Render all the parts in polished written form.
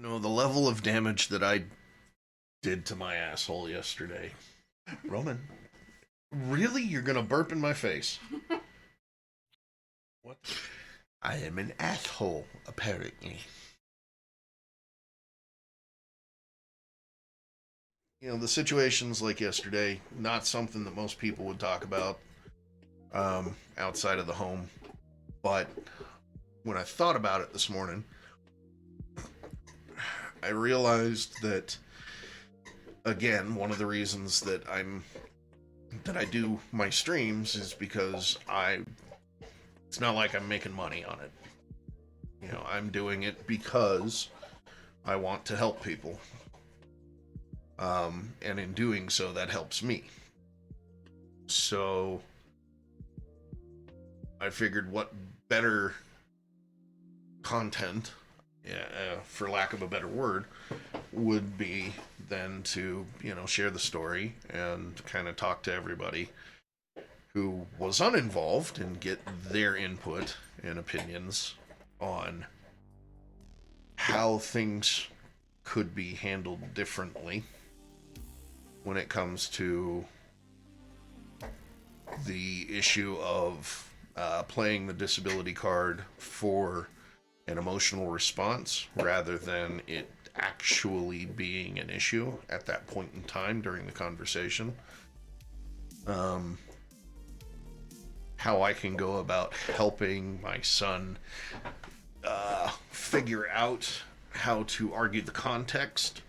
No, the level of damage that I did to my asshole yesterday. Roman, really? You're gonna burp in my face? What? I am an asshole, apparently. The situations like yesterday, not something that most people would talk about outside of the home. But when I thought about it this morning, I realized that, again, one of the reasons that I do my streams is because it's not like I'm making money on it. I'm doing it because I want to help people. And in doing so, that helps me. So I figured what better content, for lack of a better word, would be than to, share the story and kind of talk to everybody who was uninvolved and get their input and opinions on how things could be handled differently when it comes to the issue of playing the disability card for an emotional response rather than it actually being an issue at that point in time during the conversation. How I can go about helping my son figure out how to argue the context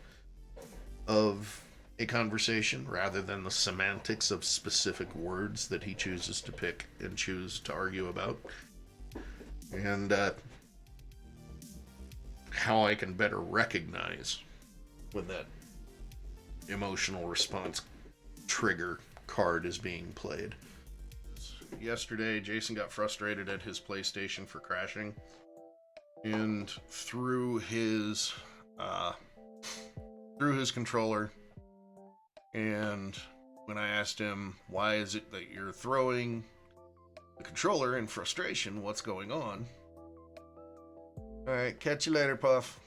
of a conversation rather than the semantics of specific words that he chooses to pick and choose to argue about. And how I can better recognize when that emotional response trigger card is being played. Yesterday, Jason got frustrated at his PlayStation for crashing, and threw his controller. And when I asked him, why is it that you're throwing the controller in frustration? What's going on? All right, catch you later, Puff.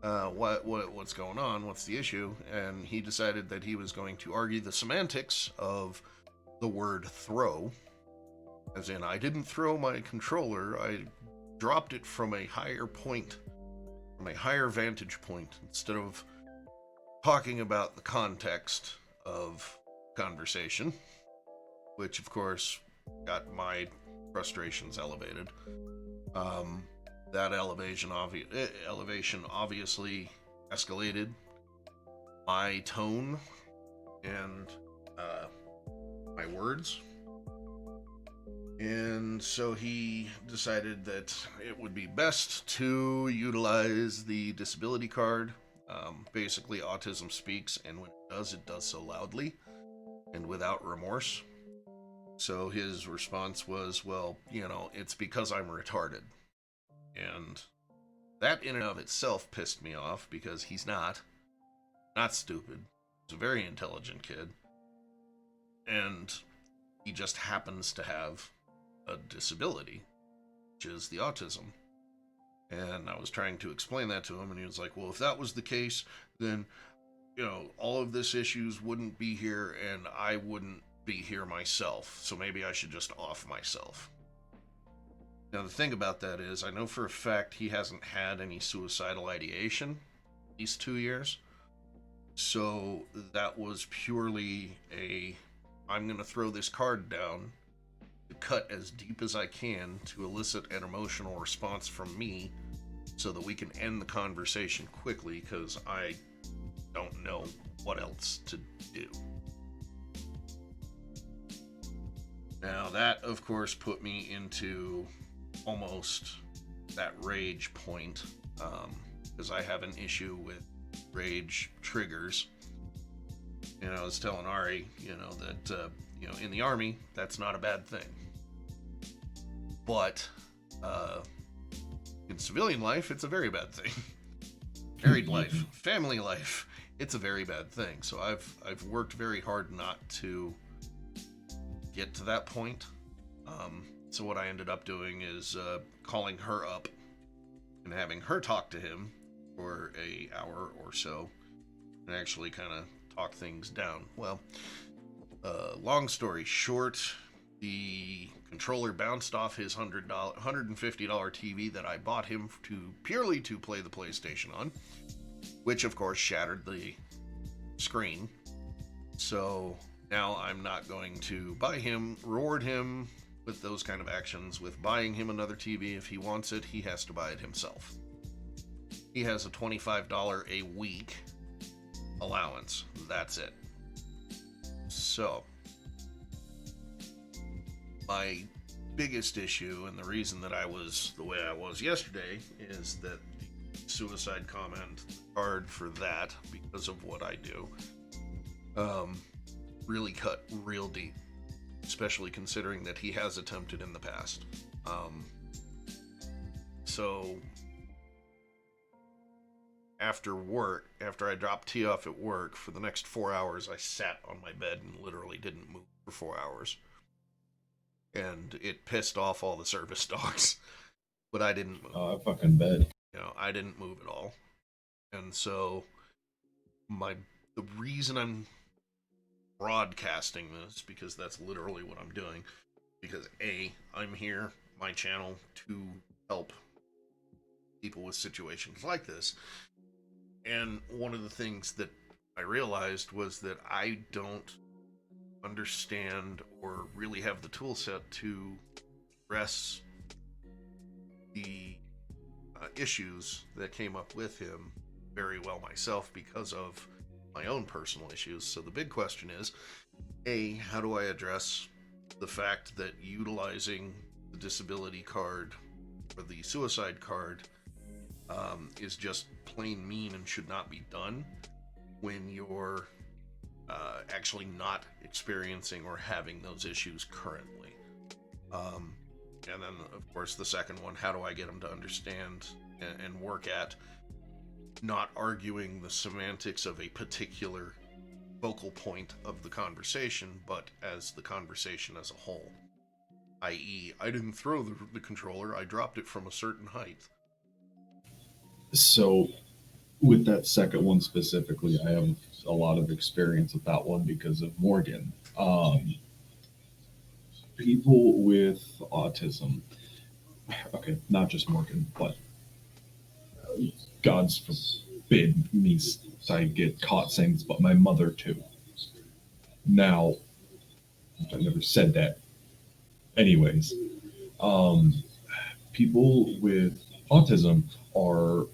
What's going on? What's the issue? And he decided that he was going to argue the semantics of the word throw. As in, I didn't throw my controller, I dropped it from a higher point, from a higher vantage point, instead of talking about the context of conversation, which of course got my frustrations elevated. That elevation obviously escalated my tone and my words. And so he decided that it would be best to utilize the disability card. Basically, autism speaks, and when it does so loudly and without remorse. So his response was, well, it's because I'm retarded. And that in and of itself pissed me off because he's not stupid. He's a very intelligent kid. And he just happens to have a disability, which is the autism. And I was trying to explain that to him, and he was like, well, if that was the case, then, all of this issues wouldn't be here, and I wouldn't be here myself, so maybe I should just off myself. Now, the thing about that is, I know for a fact he hasn't had any suicidal ideation these 2 years, so that was purely I'm going to throw this card down to cut as deep as I can to elicit an emotional response from me so that we can end the conversation quickly, because I don't know what else to do. Now, that, of course, put me into almost that rage point, because I have an issue with rage triggers. And I was telling Ari, that, in the Army, that's not a bad thing. But in civilian life, it's a very bad thing. Married life, family life, it's a very bad thing. So I've worked very hard not to get to that point. So what I ended up doing is calling her up and having her talk to him for a hour or so and actually kind of talk things down. Well, long story short, the controller bounced off his $150 TV that I bought him purely to play the PlayStation on, which of course shattered the screen. So now I'm not going to reward him with those kind of actions with buying him another TV. If he wants it, he has to buy it himself. He has a $25 a week allowance. That's it. So, my biggest issue, and the reason that I was the way I was yesterday, is that the suicide comment card for that, because of what I do, really cut real deep, especially considering that he has attempted in the past. So after I dropped T off at work, for the next 4 hours, I sat on my bed and literally didn't move for 4 hours. And it pissed off all the service dogs, but I didn't move. Oh, I fucking bet. I didn't move at all. And so the reason I'm broadcasting this, because that's literally what I'm doing, because I'm here, my channel, to help people with situations like this. And one of the things that I realized was that I don't understand or really have the tool set to address the issues that came up with him very well myself because of my own personal issues. So the big question is, how do I address the fact that utilizing the disability card or the suicide card is just plain mean and should not be done when you're actually not experiencing or having those issues currently. And then, of course, the second one, how do I get them to understand and work at not arguing the semantics of a particular focal point of the conversation, but as the conversation as a whole. I.e., I didn't throw the controller, I dropped it from a certain height. So, with that second one specifically, I have a lot of experience with that one because of Morgan. People with autism, okay, not just Morgan, but God's forbid me I get caught saying this, but my mother too. Now, I never said that. Anyways, people with autism are,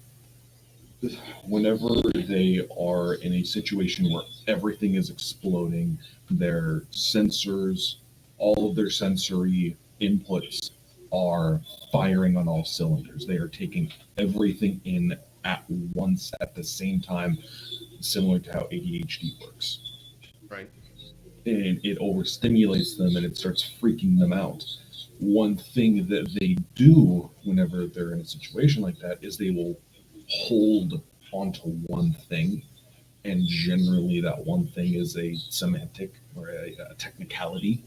whenever they are in a situation where everything is exploding, their sensors, all of their sensory inputs are firing on all cylinders. They are taking everything in at once at the same time, similar to how ADHD works. Right. And it overstimulates them and it starts freaking them out. One thing that they do whenever they're in a situation like that is they will hold onto one thing, and generally that one thing is a semantic or a technicality,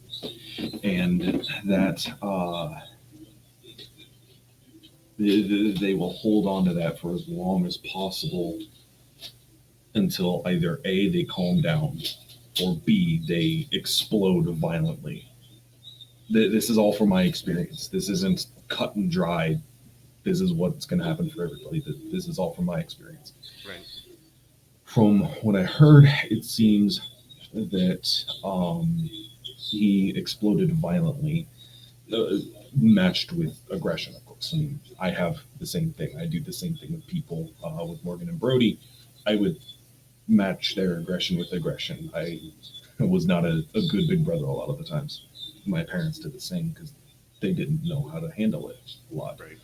and that they will hold on to that for as long as possible until either A, they calm down, or B, they explode violently. This is all from my experience. This isn't cut and dry. This is what's going to happen for everybody. This is all from my experience. Right. From what I heard, it seems that he exploded violently, matched with aggression, of course. I mean, I have the same thing. I do the same thing with people. With Morgan and Brody, I would match their aggression with aggression. I was not a good big brother a lot of the times. My parents did the same because they didn't know how to handle it a lot. Right.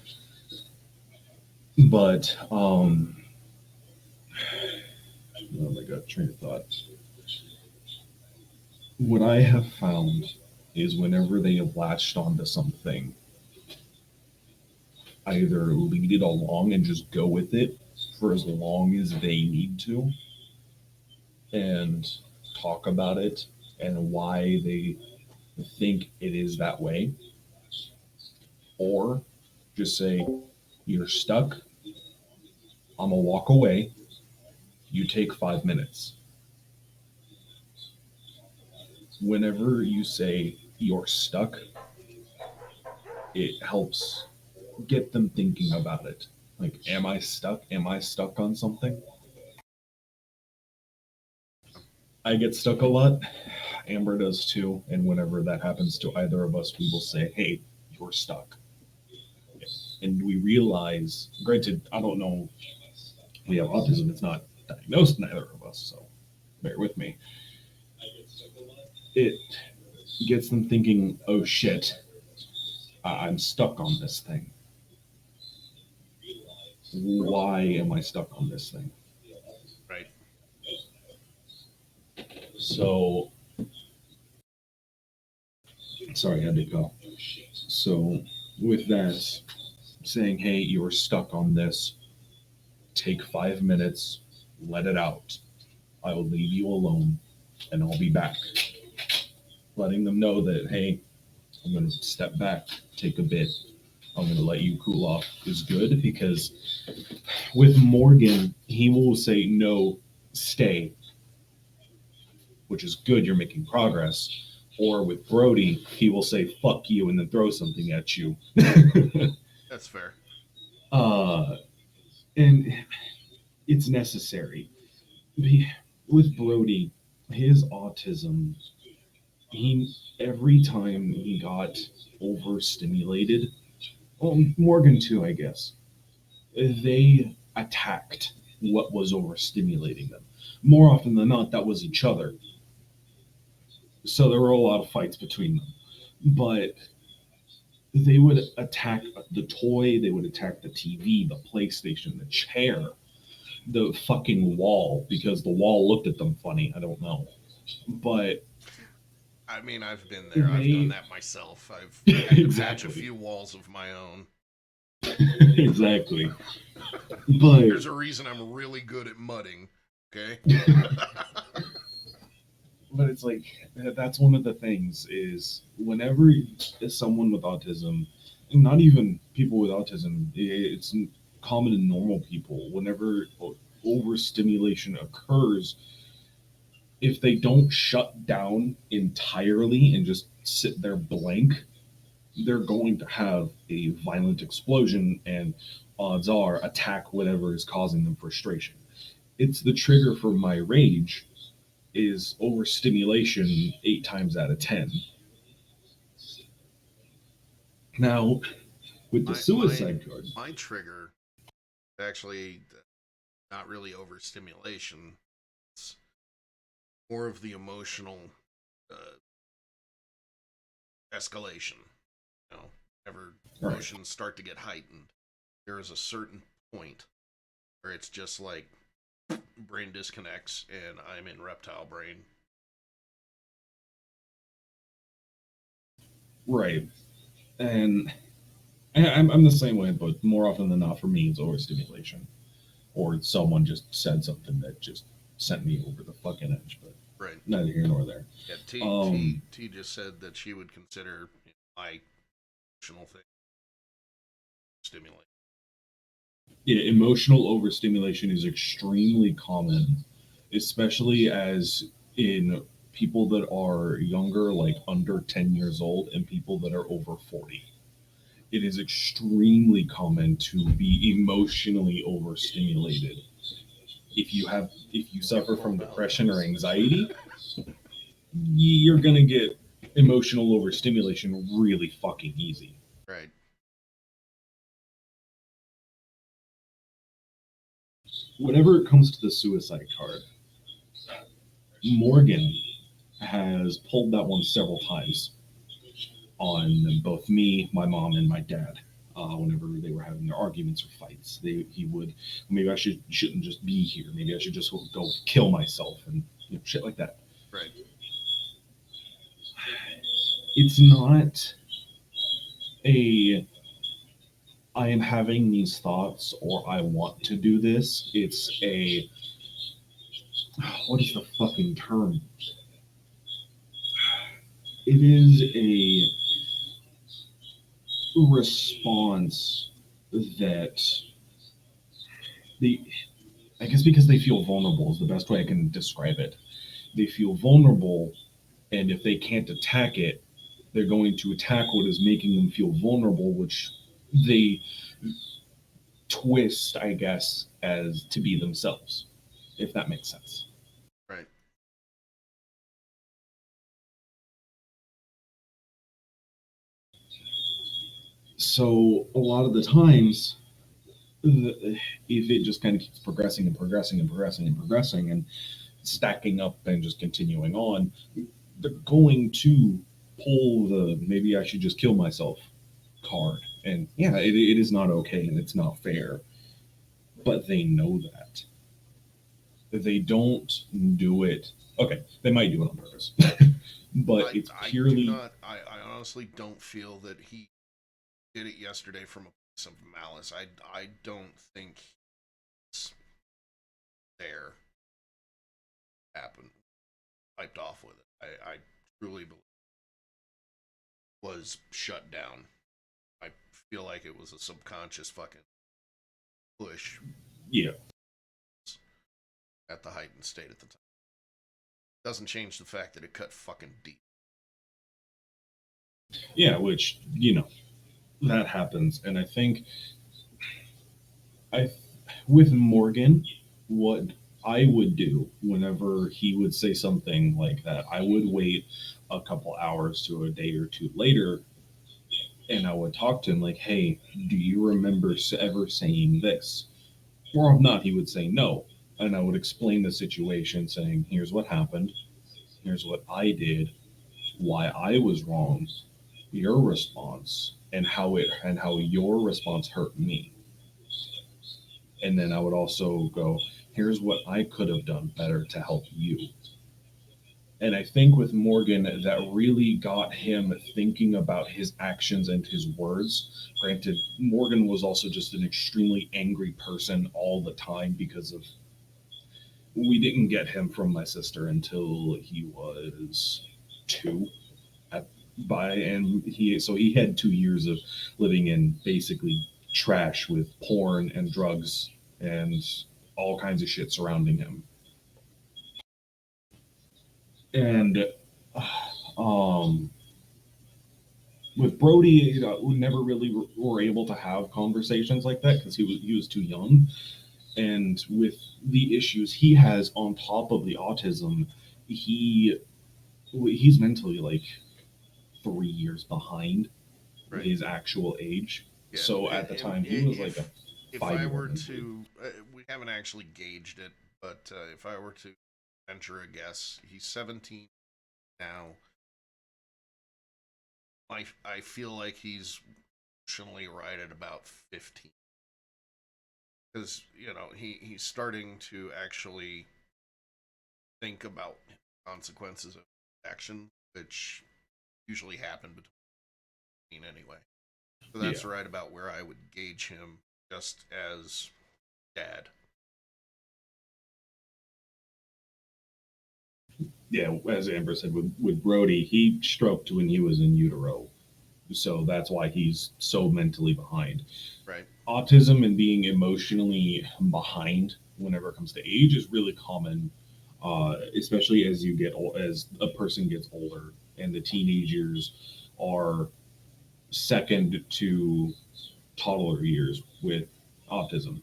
But, oh my God, train of thought. What I have found is whenever they have latched onto something, either lead it along and just go with it for as long as they need to and talk about it and why they think it is that way, or just say, you're stuck, I'm gonna walk away. You take 5 minutes. Whenever you say you're stuck, it helps get them thinking about it. Like, am I stuck? Am I stuck on something? I get stuck a lot. Amber does too. And whenever that happens to either of us, we will say, hey, you're stuck. And we realize, granted, I don't know, we have autism, it's not diagnosed, neither of us, so bear with me. It gets them thinking, oh shit, I'm stuck on this thing. Why am I stuck on this thing? Right. So, sorry, I had to go. So, with that, saying, hey, you were stuck on this, take 5 minutes, let it out. I will leave you alone and I'll be back. Letting them know that, hey, I'm going to step back, take a bit. I'm going to let you cool off is good because with Morgan, he will say, no, stay, which is good. You're making progress. Or with Brody, he will say, fuck you, and then throw something at you. That's fair. And it's necessary. With Brody, his autism, he every time he got overstimulated, well, Morgan too, I guess, they attacked what was overstimulating them. More often than not, that was each other. So there were a lot of fights between them. But they would attack the toy, they would attack the TV, the PlayStation, the chair, the fucking wall, because the wall looked at them funny. I don't know. But I mean, I've been there. I've done that myself. I've had to patch a exactly. few walls of my own. Exactly. But There's a reason I'm really good at mudding. Okay. but it's like that's one of the things is whenever someone with autism, not even people with autism, it's common in normal people. Whenever overstimulation occurs, if they don't shut down entirely and just sit there blank, they're going to have a violent explosion and odds are attack whatever is causing them frustration. It's the trigger for my rage is overstimulation 8 times out of 10. Now, with the my my suicide card, my trigger actually not really overstimulation. It's more of the emotional uh, escalation. You know, whenever right, emotions start to get heightened, there is a certain point where it's just like brain disconnects and I'm in reptile brain. right, and I'm the same way, but more often than not, for me, it's overstimulation, or someone just said something that just sent me over the fucking edge. But Right. neither here nor there. Yeah. T Um, T T just said that she would consider my emotional thing stimulate. yeah, emotional overstimulation is extremely common, especially as in people that are younger, like under 10 years old, and people that are over 40. It is extremely common to be emotionally overstimulated. If you suffer from depression or anxiety, you're gonna get emotional overstimulation really fucking easy. Right. Whenever it comes to the suicide card, Morgan has pulled that one several times on both me, my mom, and my dad. Whenever they were having their arguments or fights, he would maybe I shouldn't just be here. Maybe I should just go kill myself and shit like that. Right. It's not a I am having these thoughts or I want to do this. It's a what is the fucking term? It is a response that they, I guess because they feel vulnerable is the best way I can describe it. They feel vulnerable, and if they can't attack it, they're going to attack what is making them feel vulnerable, which they twist, I guess, as to be themselves, if that makes sense. Right. So a lot of the times, if it just kind of keeps progressing and progressing and progressing and progressing and stacking up and just continuing on, they're going to pull the maybe I should just kill myself card. And yeah, it is not okay and it's not fair, but they know that. They don't do it. Okay, they might do it on purpose, but it's I do purely, not. I honestly don't feel that he did it yesterday from a place of malice. I don't think it's there happened. Wiped off with it. I truly believe it was shut down. I feel like it was a subconscious fucking push yeah, at the heightened state at the time. Doesn't change the fact that it cut fucking deep. yeah, which, that happens. And I think I with Morgan, what I would do whenever he would say something like that, I would wait a couple hours to a day or two later, and I would talk to him like, "Hey, do you remember ever saying this?" Or if not, he would say no, and I would explain the situation, saying, "Here's what happened. Here's what I did. Why I was wrong. Your response, and how your response hurt me." And then I would also go, here's what I could have done better to help you. And I think with Morgan, that really got him thinking about his actions and his words. Granted, Morgan was also just an extremely angry person all the time because of. We didn't get him from my sister until he was two. And he had 2 years of living in basically trash with porn and drugs and all kinds of shit surrounding him. And um, with Brody, we never really were able to have conversations like that because he was too young. And with the issues he has on top of the autism, he he's mentally like 3 years behind Right. his actual age. Yeah. So at the time, he was like a If I 5 year old were mentally. to, we haven't actually gauged it, but if I were to venture a guess, he's 17 now. I feel like he's emotionally right at about 15 because he's starting to actually think about consequences of action, which usually happen between anyway. So Yeah. that's right about where I would gauge him just as dad. Yeah, as Amber said, with Brody, he stroked when he was in utero. So that's why he's so mentally behind. Right. Autism and being emotionally behind whenever it comes to age is really common, especially as a person gets older and the teenagers are second to toddler years with autism.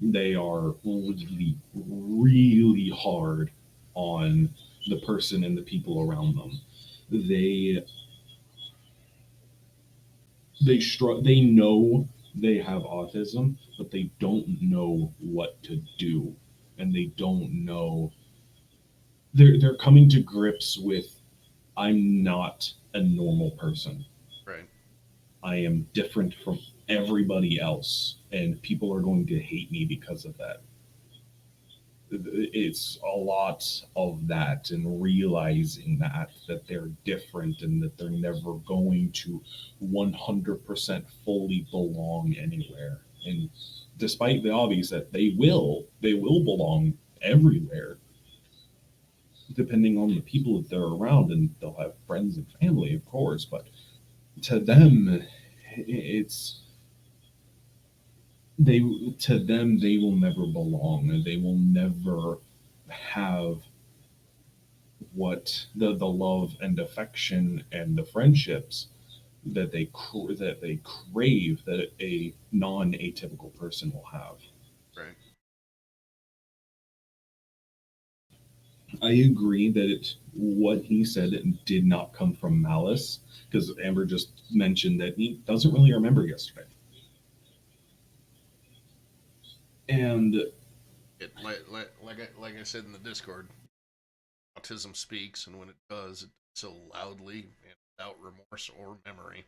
They are really, really hard on the person and the people around them. They they know they have autism, but they don't know what to do, and they don't know. They're coming to grips with, I'm not a normal person. Right. I am different from everybody else, and people are going to hate me because of that. It's a lot of that, and realizing that they're different and that they're never going to 100% fully belong anywhere. And despite the obvious that they will belong everywhere, depending on the people that they're around, and they'll have friends and family, of course, but to them, it's they to them they will never belong. They will never have what the love and affection and the friendships that that they crave that a non-atypical person will have. Right. I agree that what he said did not come from malice, because Amber just mentioned that he doesn't really remember yesterday. And Like I said in the Discord, autism speaks, and when it does so loudly and without remorse or memory.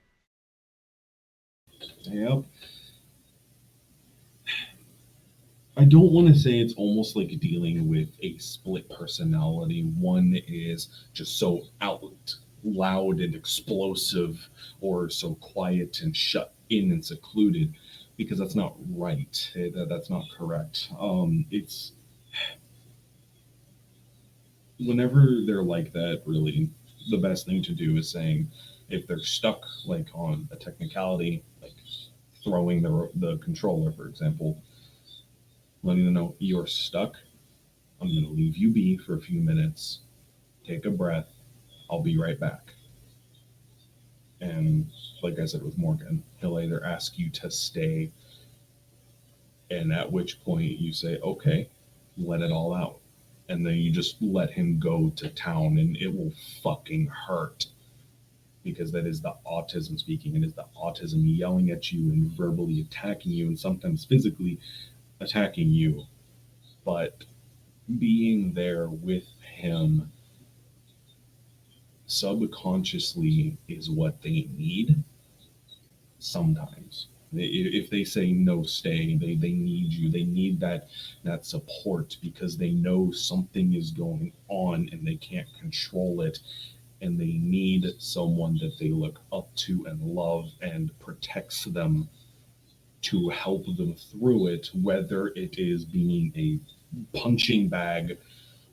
yep, I don't want to say it's almost like dealing with a split personality. One is just so out loud and explosive, or so quiet and shut in and secluded, because that's not right. That's not correct. It's whenever they're like that, really, the best thing to do is saying, if they're stuck like on a technicality, like throwing the controller, for example, letting them know you're stuck. I'm going to leave you be for a few minutes. Take a breath. I'll be right back. And like I said with Morgan, he'll either ask you to stay, and at which point you say, okay, let it all out. And then you just let him go to town, and it will fucking hurt, because that is the autism speaking. It is the autism yelling at you and verbally attacking you and sometimes physically attacking you. But being there with him subconsciously is what they need sometimes. If they say no, stay, they need you. They need that support, because they know something is going on and they can't control it, and they need someone that they look up to and love and protects them to help them through it, whether it is being a punching bag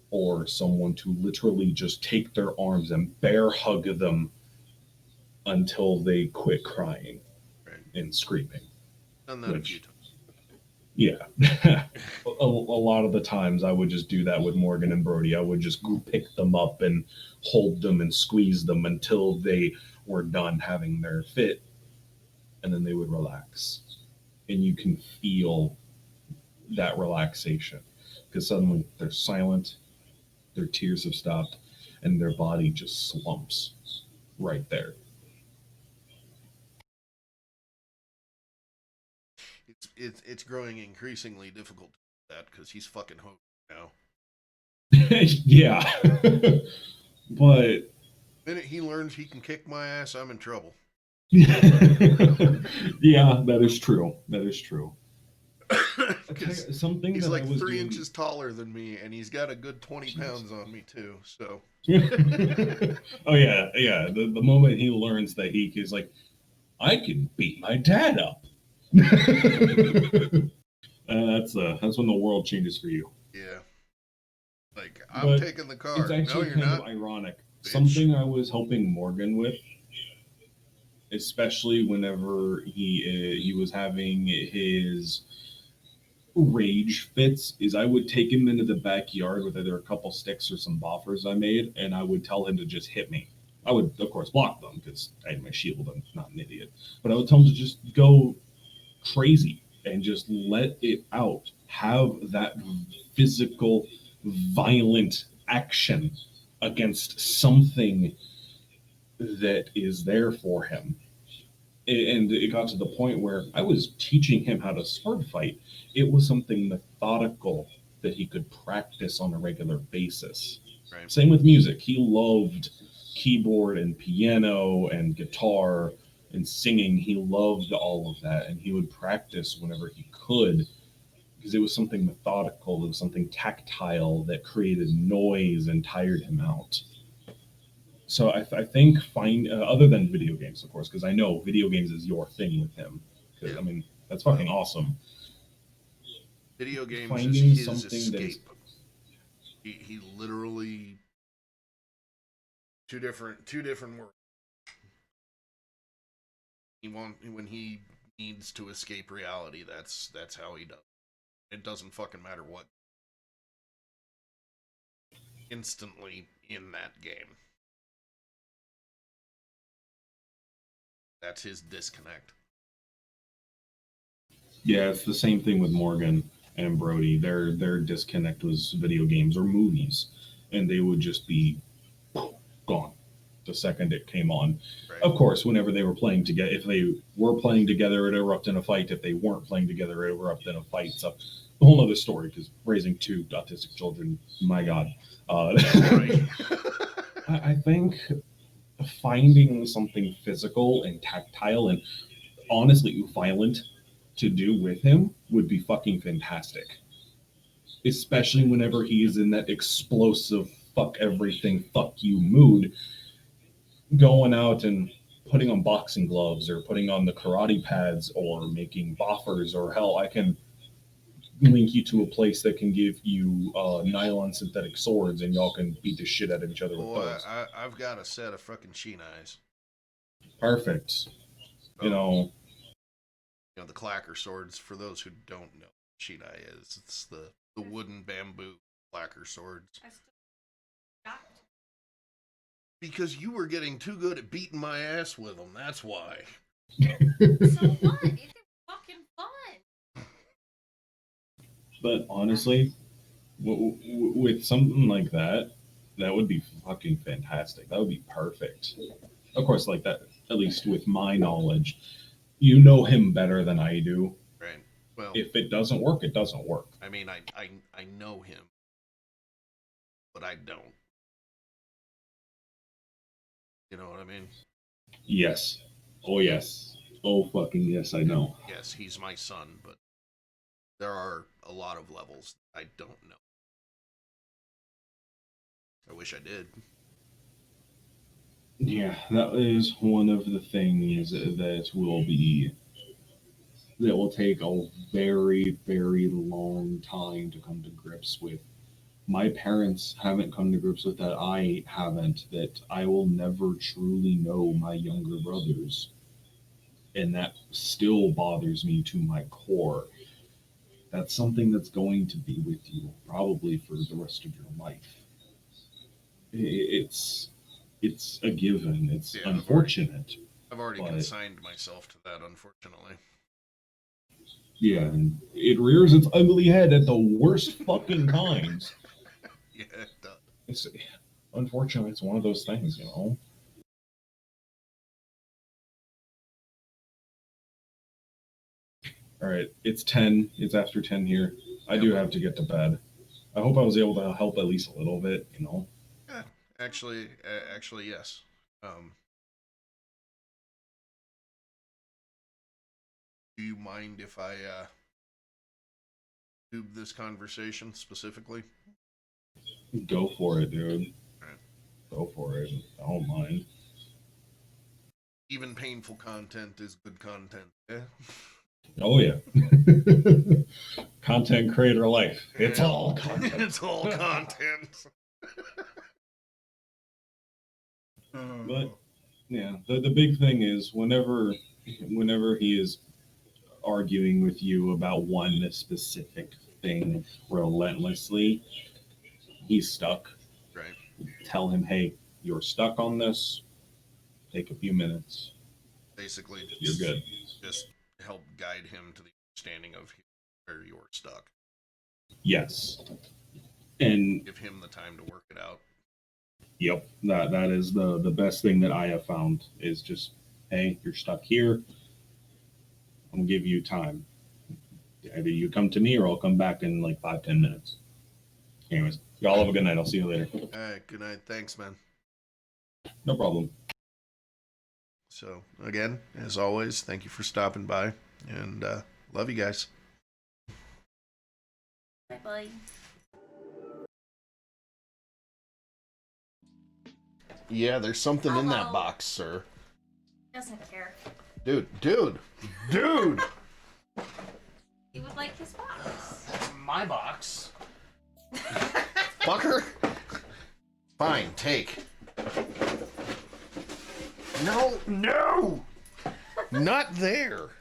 or someone to literally just take their arms and bear hug them until they quit crying Right. and screaming. Done that a few Which, times. yeah, a lot of the times I would just do that with Morgan and Brody. I would just pick them up and hold them and squeeze them until they were done having their fit, and then they would relax. And you can feel that relaxation, because suddenly they're silent, their tears have stopped, and their body just slumps right there. It's growing increasingly difficult to do that because he's fucking home now. Yeah. But The minute he learns he can kick my ass, I'm in trouble. yeah, that is true. That is true. Because Something he's that I like was 3 inches doing. taller than me, and he's got a good 20 Jeez. pounds on me too. So Oh yeah, yeah. The moment he learns that he is like, I can beat my dad up. That's when the world changes for you. yeah, like I'm But taking the it's car. No, actually you're kind of not, ironic. bitch. Something I was helping Morgan with, especially whenever he was having his rage fits, is I would take him into the backyard with either a couple sticks or some boffers I made, and I would tell him to just hit me. I would, of course, block them because I had my shield. I'm not an idiot, but I would tell him to just go crazy and just let it out. Have that physical, violent action against something that is there for him. And it got to the point where I was teaching him how to sword fight. It was something methodical that he could practice on a regular basis. Right. Same with music. He loved keyboard and piano and guitar and singing. He loved all of that, and he would practice whenever he could, because it was something methodical. It was something tactile that created noise and tired him out. So I think other than video games, of course, because I know video games is your thing with him. Because Yeah. I mean, that's fucking Um, awesome. Video games is Finding his something that is, escape. He literally two different worlds. He want when he needs to escape reality, that's how he does. It doesn't fucking matter what. Instantly in that game. That's his disconnect. Yeah, it's the same thing with Morgan and Brody. Their disconnect was video games or movies, and they would just be gone the second it came on. Right. Of course, whenever they were playing together, if they were playing together, it erupted in a fight. If they weren't playing together, it erupted in a fight. So, a whole other story. Because raising two autistic children, my God. Right. I think finding something physical and tactile and honestly violent to do with him would be fucking fantastic. Especially whenever he is in that explosive fuck everything, fuck you mood, going out and putting on boxing gloves or putting on the karate pads or making boffers, or hell, I can link you to a place that can give you nylon synthetic swords and y'all can beat the shit out of each other with Boy, those. I've got a set of fucking shinais. Perfect. You know, The clacker swords, for those who don't know what shinai is, it's the wooden bamboo clacker swords. Because you were getting too good at beating my ass with them, that's why. So what? It's fucking fun. but honestly, with something like that, that would be fucking fantastic. That would be perfect. Of course, like that, at least with my knowledge, you know him better than I do. Right. Well, If it doesn't work, it doesn't work. I mean, I know him, but I don't. You know what I mean? Yes. Oh, yes. Oh, fucking yes, I know. Yes, he's my son, but there are a lot of levels I don't know. I wish I did. Yeah, that is one of the things that will take a very, very long time to come to grips with. My parents haven't come to grips with that. I haven't. That I will never truly know my younger brothers. And that still bothers me to my core. That's something that's going to be with you probably for the rest of your life. It's a given. It's unfortunate. I've already consigned myself to that, unfortunately. Yeah, and it rears its ugly head at the worst fucking times. Yeah, it does. Unfortunately, it's one of those things, All right, it's 10. It's after 10 here. I do have to get to bed. I hope I was able to help at least a little bit, Yeah, actually, yes. Do you mind if I tube this conversation specifically? Go for it, dude. Right. Go for it. I don't mind. Even painful content is good content. Yeah. Oh yeah. Content creator life. It's all content. It's all content. But yeah, the big thing is whenever he is arguing with you about one specific thing relentlessly, he's stuck. Right. Tell him, hey, you're stuck on this. Take a few minutes. Basically, You're good. Just help guide him to the understanding of where you're stuck. Yes. And give him the time to work it out. Yep, that is the best thing that I have found is just, hey, you're stuck here. I'm gonna give you time. Either you come to me or I'll come back in like 5-10 minutes. Anyways, y'all have a good night. I'll see you later. All right, good night. Thanks, man. No problem. So again, as always, thank you for stopping by, and love you guys. Bye bye. Yeah, there's something in that box, sir. Doesn't care. Dude. He would like his box. My box. Fucker. Fine, take. No. Not there.